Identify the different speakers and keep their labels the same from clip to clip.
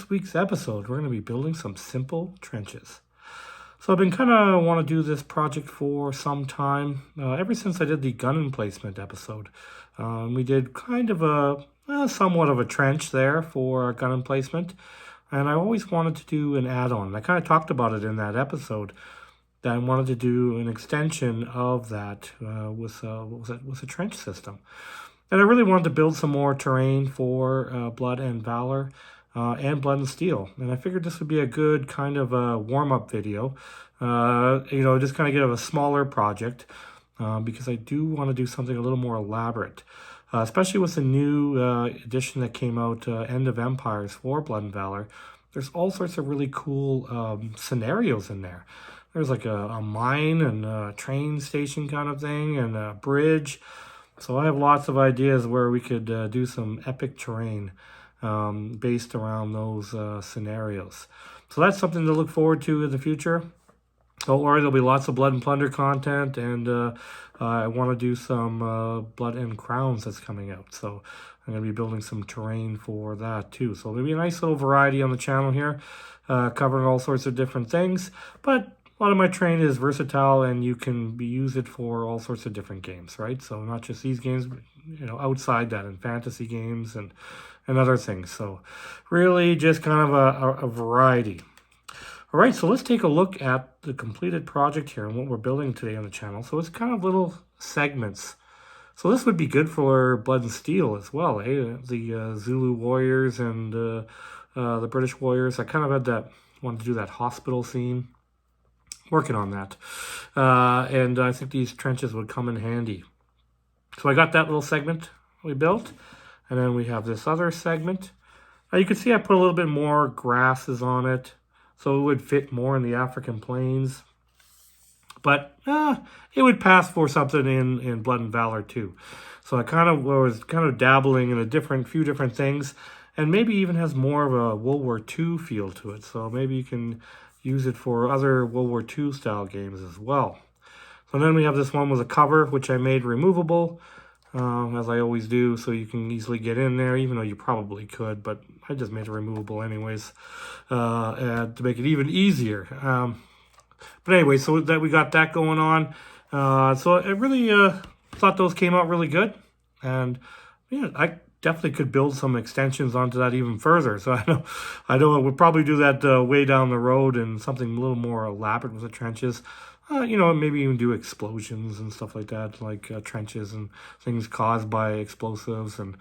Speaker 1: this week's episode, we're going to be building some simple trenches. So I've been kind of want to do this project for some time, ever since I did the gun emplacement episode. We did kind of somewhat of a trench there for gun emplacement, and I always wanted to do an add-on. I kind of talked about it in that episode, that I wanted to do an extension of that with a trench system. And I really wanted to build some more terrain for Blood and Valor and Blood and Steel. And I figured this would be a good kind of a warm-up video. Just kind of get a smaller project because I do want to do something a little more elaborate. Especially with the new edition that came out, End of Empires for Blood and Valor. There's all sorts of really cool scenarios in there. There's like a mine and a train station kind of thing and a bridge. So I have lots of ideas where we could do some epic terrain based around those scenarios. So that's something to look forward to in the future. Don't worry, there'll be lots of Blood and Plunder content, and I want to do some Blood and Crowns that's coming out. So I'm going to be building some terrain for that too. So there'll be a nice little variety on the channel here, covering all sorts of different things. But a lot of my terrain is versatile, and you can use it for all sorts of different games, right? So not just these games, but, outside that, and fantasy games and other things. So really just kind of a variety. All right, so let's take a look at the completed project here and what we're building today on the channel. So it's kind of little segments. So this would be good for Blood and Steel as well, eh? The Zulu warriors and the British warriors. I kind of wanted to do that hospital scene. Working on that. And I think these trenches would come in handy. So I got that little segment we built. And then we have this other segment. Now you can see I put a little bit more grasses on it, so it would fit more in the African plains. But it would pass for something in Blood and Valor too. So I was dabbling in few different things, and maybe even has more of a World War II feel to it. So maybe you can use it for other World War II style games as well. So then we have this one with a cover, which I made removable, as I always do, so you can easily get in there, even though you probably could, but I just made it removable anyways, to make it even easier. But anyway, so that we got that going on. So I really thought those came out really good, and yeah, I definitely could build some extensions onto that even further. So I know we'll probably do that way down the road, and something a little more elaborate with the trenches. Maybe even do explosions and stuff like that, like trenches and things caused by explosives and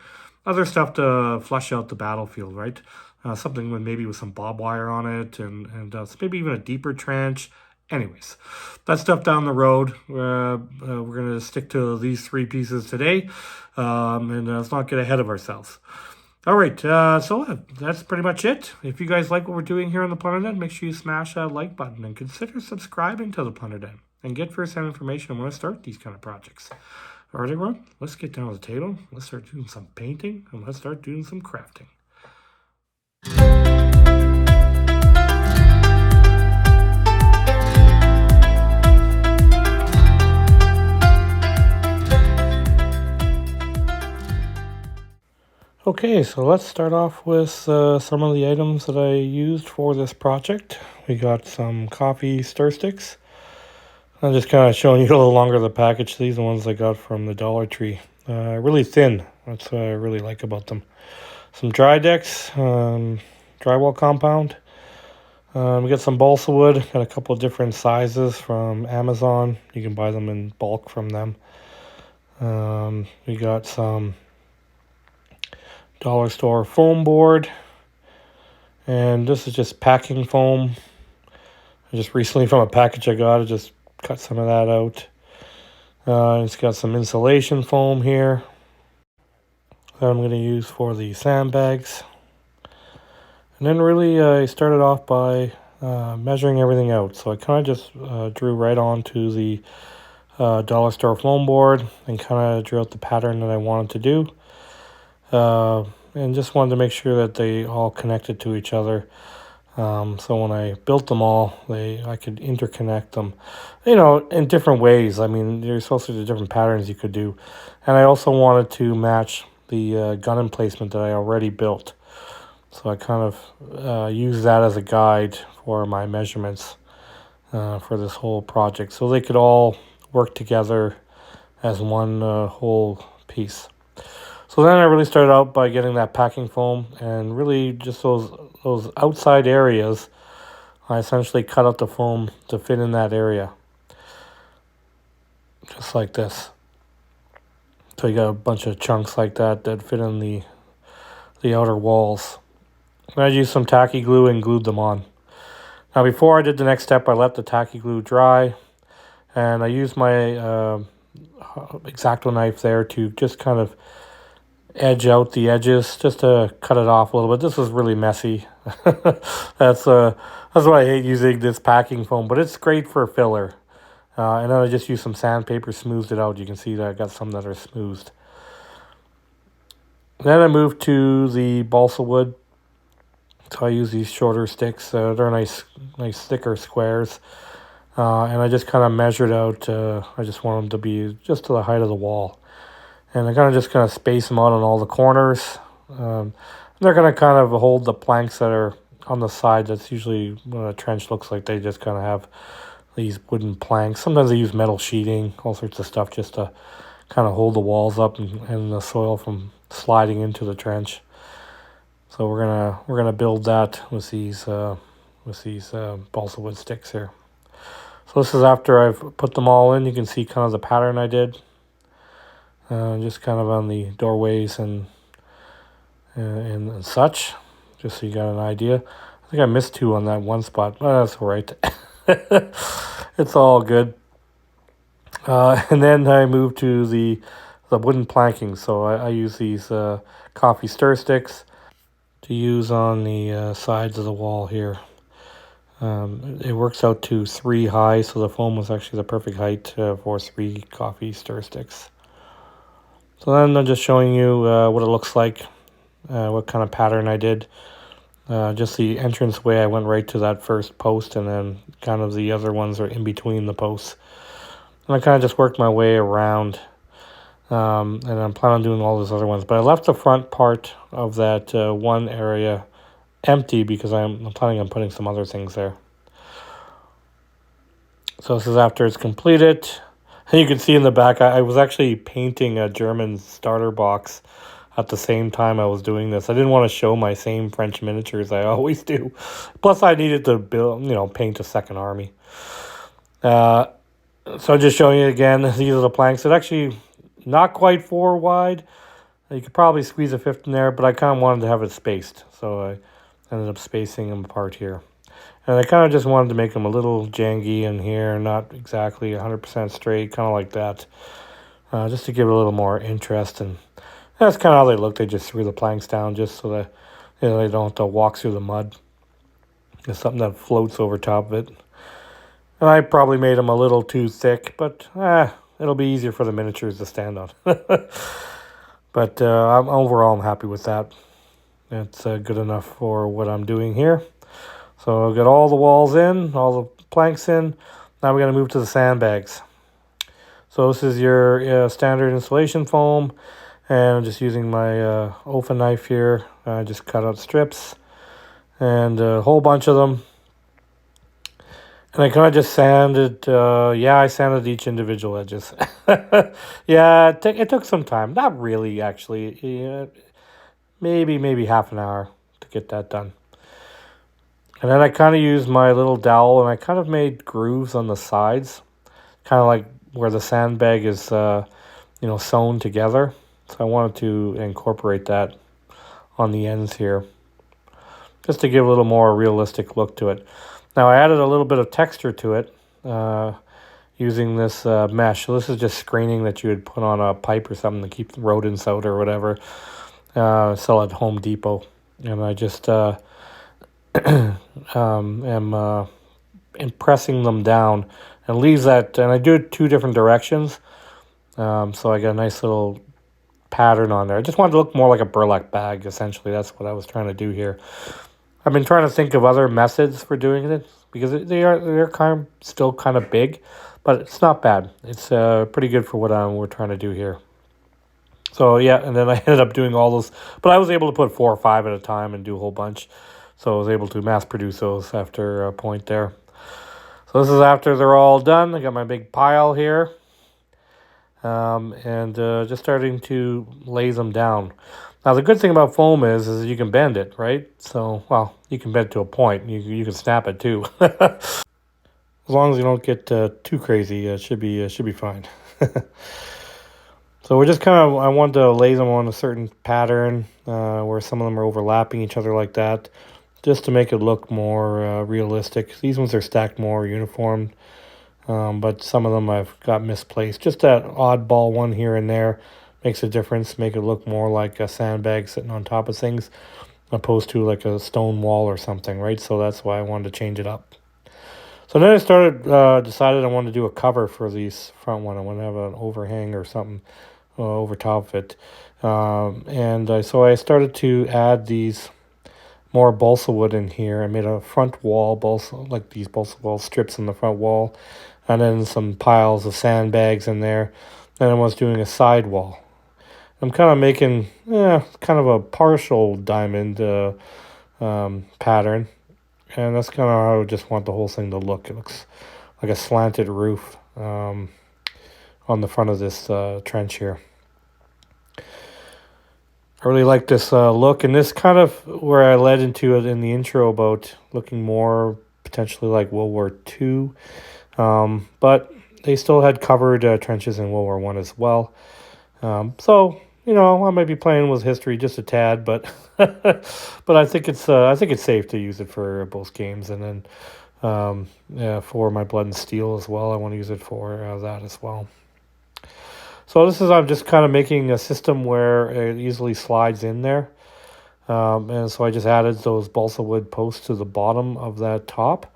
Speaker 1: other stuff to flush out the battlefield, right? Something with some barbed wire on it, and maybe even a deeper trench. Anyways, that stuff down the road. We're going to stick to these three pieces today, and let's not get ahead of ourselves. All right, so that's pretty much it. If you guys like what we're doing here on the Plunder Den, make sure you smash that like button and consider subscribing to the Plunder Den and get first-hand information on when to start these kind of projects. All right, everyone, let's get down to the table. Let's start doing some painting, and let's start doing some crafting. Okay, so let's start off with some of the items that I used for this project. We got some coffee stir sticks. I'm just kind of showing you a little longer the package. These are the ones I got from the Dollar Tree. Really thin. That's what I really like about them. Some dry decks, drywall compound. We got some balsa wood. Got a couple of different sizes from Amazon. You can buy them in bulk from them. We got some dollar store foam board, and this is just packing foam. Just recently from a package I got, I just cut some of that out. It's got some insulation foam here that I'm going to use for the sandbags. And then really I started off by measuring everything out. So I kind of just drew right onto the dollar store foam board and kind of drew out the pattern that I wanted to do. And just wanted to make sure that they all connected to each other. So when I built them all, I could interconnect them, in different ways. I mean, there's all sorts of different patterns you could do. And I also wanted to match the gun emplacement that I already built. So I kind of use that as a guide for my measurements for this whole project, so they could all work together as one whole piece. So then I really started out by getting that packing foam, and really just those outside areas, I essentially cut out the foam to fit in that area, just like this. So you got a bunch of chunks like that that fit in the outer walls. And I used some tacky glue and glued them on. Now before I did the next step, I let the tacky glue dry, and I used my X-Acto knife there to just kind of edge out the edges, just to cut it off a little bit. This is really messy. That's why I hate using this packing foam, but it's great for filler. And then I just used some sandpaper, smoothed it out. You can see that I got some that are smoothed. Then I moved to the balsa wood. So I use these shorter sticks. They're nice thicker squares. And I just kind of measured out. I just want them to be just to the height of the wall. And I kind of space them out on all the corners. They're going to kind of hold the planks that are on the side. That's usually what a trench looks like. They just kind of have these wooden planks. Sometimes they use metal sheeting, all sorts of stuff, just to kind of hold the walls up and the soil from sliding into the trench. So we're gonna build that with these balsa wood sticks here. So this is after I've put them all in. You can see kind of the pattern I did. Just kind of on the doorways and such, just so you got an idea. I think I missed 2 on that one spot, but that's all right. It's all good. And then I moved to the wooden planking. So I use these coffee stir sticks to use on the sides of the wall here. It works out to 3 high, so the foam was actually the perfect height for 3 coffee stir sticks. So then I'm just showing you what it looks like, what kind of pattern I did. Just the entrance way, I went right to that first post, and then kind of the other ones are in between the posts. And I kind of just worked my way around, and I'm planning on doing all those other ones. But I left the front part of that one area empty because I'm planning on putting some other things there. So this is after it's completed. And you can see in the back, I was actually painting a German starter box at the same time I was doing this. I didn't want to show my same French miniatures I always do. Plus, I needed to paint a second army. So I'm just showing you again. These are the planks. It's actually not quite 4 wide. You could probably squeeze a 5th in there, but I kind of wanted to have it spaced. So I ended up spacing them apart here. And I kind of just wanted to make them a little jangy in here, not exactly 100% straight, kind of like that. Just to give it a little more interest. And that's kind of how they look. They just threw the planks down just so that they don't have to walk through the mud. There's something that floats over top of it. And I probably made them a little too thick, but it'll be easier for the miniatures to stand on. But overall, I'm happy with that. It's good enough for what I'm doing here. So I've got all the walls in, all the planks in. Now we're going to move to the sandbags. So this is your standard insulation foam. And I'm just using my open knife here. I just cut out strips. And a whole bunch of them. And I kind of just sanded, I sanded each individual edges. Yeah, it took some time. Not really, actually. Yeah, maybe half an hour to get that done. And then I kind of used my little dowel, and I kind of made grooves on the sides, kind of like where the sandbag is, sewn together. So I wanted to incorporate that on the ends here, just to give a little more realistic look to it. Now I added a little bit of texture to it using this mesh. So this is just screening that you would put on a pipe or something to keep the rodents out or whatever. Sell at Home Depot. And I just am impressing them down and leaves that, and I do it 2 different directions. So I got a nice little pattern on there. I just wanted to look more like a burlap bag, essentially. That's what I was trying to do here. I've been trying to think of other methods for doing it because they're still kind of big, but it's not bad. It's pretty good for what we're trying to do here. So yeah, and then I ended up doing all those, but I was able to put 4 or 5 at a time and do a whole bunch. So I was able to mass produce those after a point there. So this is after they're all done. I got my big pile here, and just starting to lay them down. Now the good thing about foam is you can bend it, right? So well, you can bend to a point. You can snap it too. As long as you don't get too crazy, it should be fine. So we're just kind of, I wanted to lay them on a certain pattern where some of them are overlapping each other like that, just to make it look more realistic. These ones are stacked more uniform, but some of them I've got misplaced. Just that oddball one here and there makes a difference, make it look more like a sandbag sitting on top of things, opposed to like a stone wall or something, right? So that's why I wanted to change it up. So then I decided I wanted to do a cover for these front one. I want to have an overhang or something over top of it. So I started to add these more balsa wood in here. I made a front wall, like these balsa wall strips in the front wall, and then some piles of sandbags in there. And I was doing a side wall. I'm kind of making kind of a partial diamond pattern. And that's kind of how I just want the whole thing to look. It looks like a slanted roof on the front of this trench here. I really like this look, and this kind of where I led into it in the intro about looking more potentially like World War II. But they still had covered trenches in World War One as well. So I might be playing with history just a tad, but but I think it's safe to use it for both games, and then for my Blood and Steel as well. I want to use it for that as well. So I'm just kind of making a system where it easily slides in there. And so I just added those balsa wood posts to the bottom of that top.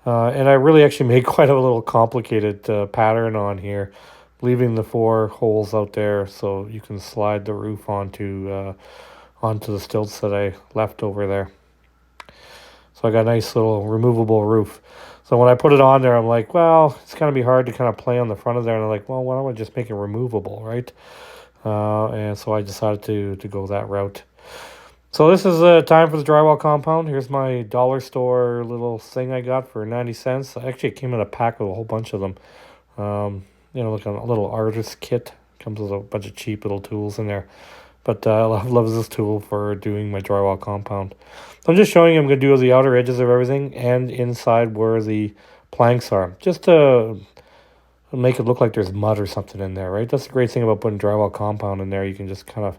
Speaker 1: And I really actually made quite a little complicated pattern on here, leaving the 4 holes out there so you can slide the roof onto the stilts that I left over there. So I got a nice little removable roof. So when I put it on there, I'm like, well, it's going to be hard to kind of play on the front of there. And I'm like, well, why don't I just make it removable, right? And so I decided to go that route. So this is time for the drywall compound. Here's my dollar store little thing I got for 90 cents. Actually, it came in a pack with a whole bunch of them. Like a little artist kit. Comes with a bunch of cheap little tools in there. But I love this tool for doing my drywall compound. So I'm just showing you I'm going to do the outer edges of everything and inside where the planks are. Just to make it look like there's mud or something in there, right? That's the great thing about putting drywall compound in there. You can just kind of,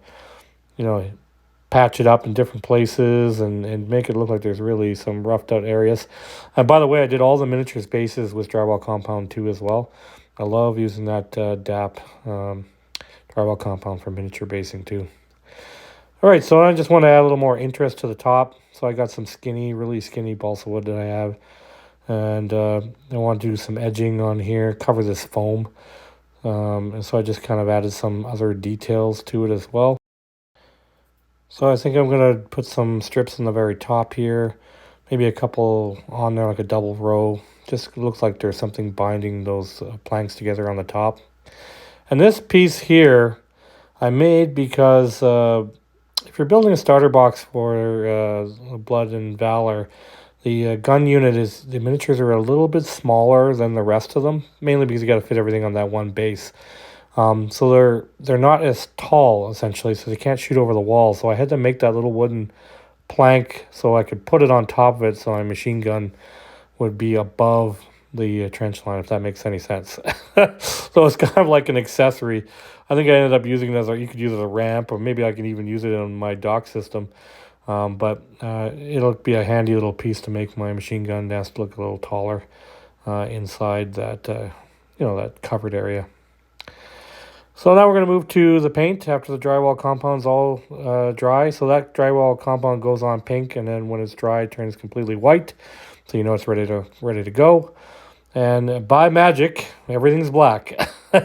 Speaker 1: patch it up in different places and make it look like there's really some roughed out areas. And by the way, I did all the miniatures bases with drywall compound too as well. I love using that DAP drywall compound for miniature basing too. All right, so I just want to add a little more interest to the top. So I got some really skinny balsa wood that I have. And I want to do some edging on here, cover this foam. And so I just kind of added some other details to it as well. So I think I'm going to put some strips in the very top here. Maybe a couple on there, like a double row. Just looks like there's something binding those planks together on the top. And this piece here I made because if you're building a starter box for Blood and Valor, the gun unit the miniatures are a little bit smaller than the rest of them, mainly because you got to fit everything on that one base. So they're not as tall, essentially, so they can't shoot over the wall. So I had to make that little wooden plank so I could put it on top of it so my machine gun would be above the trench line, if that makes any sense. So it's kind of like an accessory. I think I ended up using it you could use it as a ramp, or maybe I can even use it on my dock system. But it'll be a handy little piece to make my machine gun nest look a little taller inside that, that covered area. So now we're going to move to the paint after the drywall compound's all dry. So that drywall compound goes on pink, and then when it's dry, it turns completely white. So you know it's ready to go. And by magic, everything's black. We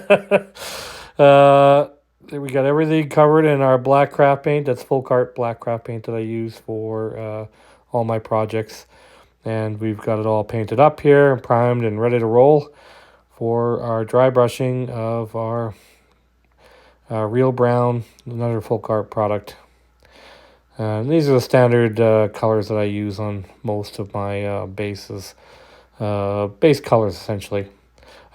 Speaker 1: got everything covered in our black craft paint. That's full cart black craft paint that I use for all my projects. And we've got it all painted up here, primed and ready to roll for our dry brushing of our Real Brown, another folk art product. And these are the standard colors that I use on most of my bases. Base colors, essentially.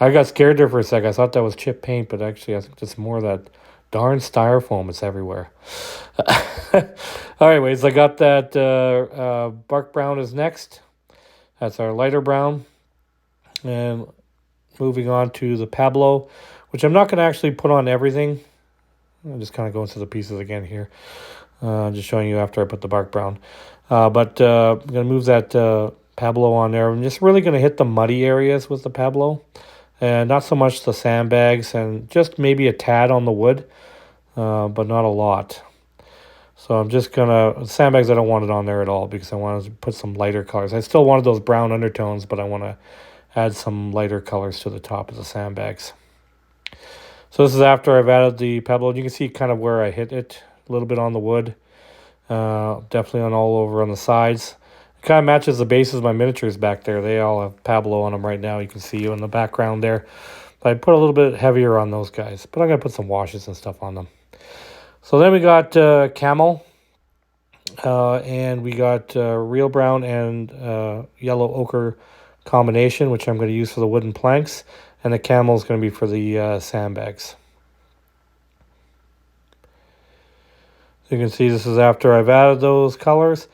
Speaker 1: I got scared there for a sec. I thought that was chip paint, but actually I think it's more that darn styrofoam. It's everywhere. Anyways, I got that bark brown is next. That's our lighter brown. And moving on to the Pablo, which I'm not going to actually put on everything. I'm just kind of going through the pieces again here. Just showing you after I put the bark brown. But I'm going to move that Pablo on there. I'm just really going to hit the muddy areas with the Pablo. And not so much the sandbags, and just maybe a tad on the wood, but not a lot. So I'm just going to, sandbags I don't want it on there at all because I want to put some lighter colors. I still wanted those brown undertones, but I want to add some lighter colors to the top of the sandbags. So this is after I've added the Pablo. You can see kind of where I hit it, a little bit on the wood, definitely on all over on the sides. It kind of matches the bases of my miniatures back there. They all have Pablo on them right now. You can see you in the background there. But I put a little bit heavier on those guys, but I'm going to put some washes and stuff on them. So then we got camel, and we got real brown and yellow ochre combination, which I'm going to use for the wooden planks, and the camel is going to be for the sandbags. So you can see this is after I've added those colors.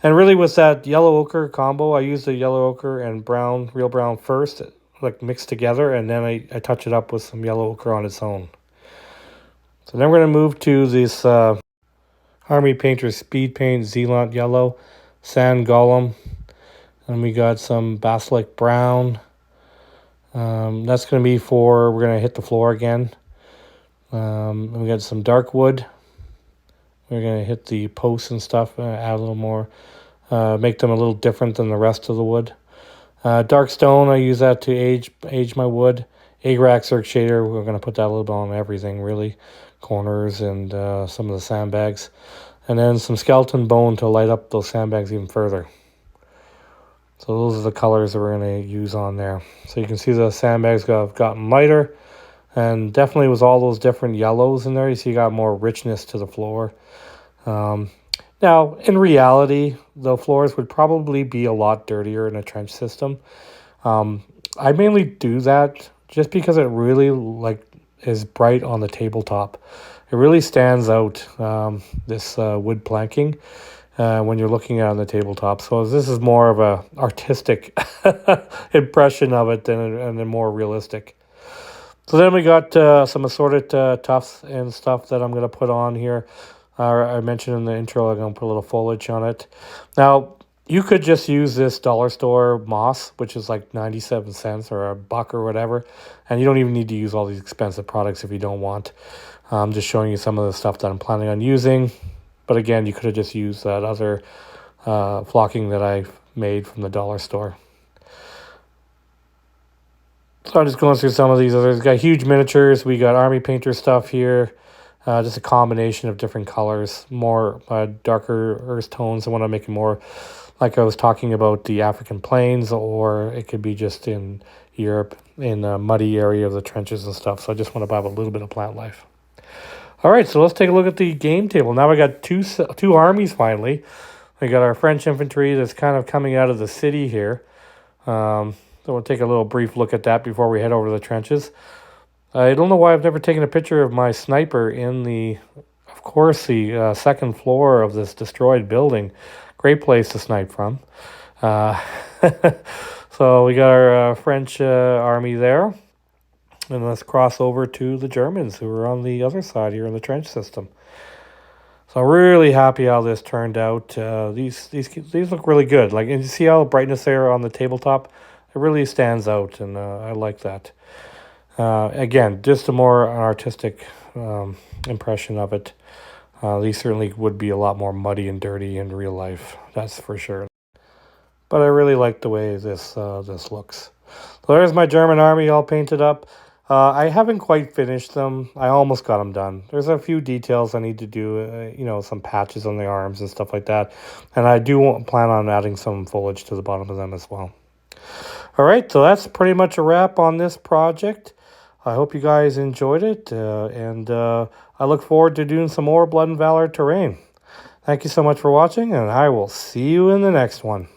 Speaker 1: And really with that yellow ochre combo, I use the yellow ochre and brown, real brown first, like mixed together, and then I touch it up with some yellow ochre on its own. So then we're going to move to this Army Painter Speed Paint Zealand Yellow, Sand Golem, and we got some Basilic Brown. That's going to be for, we're going to hit the floor again. And we got some dark wood. We're going to hit the posts and stuff, add a little more, make them a little different than the rest of the wood. Dark stone, I use that to age my wood. Agrax Circ Shader, we're going to put that a little bit on everything, really. Corners and some of the sandbags. And then some skeleton bone to light up those sandbags even further. So those are the colors that we're going to use on there. So you can see the sandbags have gotten lighter. And definitely with all those different yellows in there, you see you got more richness to the floor. Now, in reality, the floors would probably be a lot dirtier in a trench system. I mainly do that just because it really is bright on the tabletop. It really stands out, this wood planking, when you're looking at it on the tabletop. So this is more of a artistic impression of it and a more realistic. So then we got some assorted tufts and stuff that I'm going to put on here. I mentioned in the intro I'm going to put a little foliage on it. Now, you could just use this dollar store moss, which is like 97 cents or $1 or whatever. And you don't even need to use all these expensive products if you don't want. I'm just showing you some of the stuff that I'm planning on using. But again, you could have just used that other flocking that I made from the dollar store. So I'm just going through some of these others. We've got huge miniatures. We got Army Painter stuff here. Just a combination of different colors. More darker earth tones. I want to make it more like I was talking about the African plains, or it could be just in Europe, in a muddy area of the trenches and stuff. So I just want to have a little bit of plant life. All right, so let's take a look at the game table. Now we got two armies finally. We got our French infantry that's kind of coming out of the city here. So we'll take a little brief look at that before we head over to the trenches. I don't know why I've never taken a picture of my sniper in the second floor of this destroyed building. Great place to snipe from. So we got our French army there. And let's cross over to the Germans who are on the other side here in the trench system. So I'm really happy how this turned out. These look really good. And you see how brightness there on the tabletop? It really stands out, and I like that. Again, just a more artistic impression of it. These certainly would be a lot more muddy and dirty in real life, that's for sure. But I really like the way this looks. So there's my German army all painted up. I haven't quite finished them. I almost got them done. There's a few details I need to do, some patches on the arms and stuff like that. And I do plan on adding some foliage to the bottom of them as well. All right, so that's pretty much a wrap on this project. I hope you guys enjoyed it, and I look forward to doing some more Blood and Valor terrain. Thank you so much for watching, and I will see you in the next one.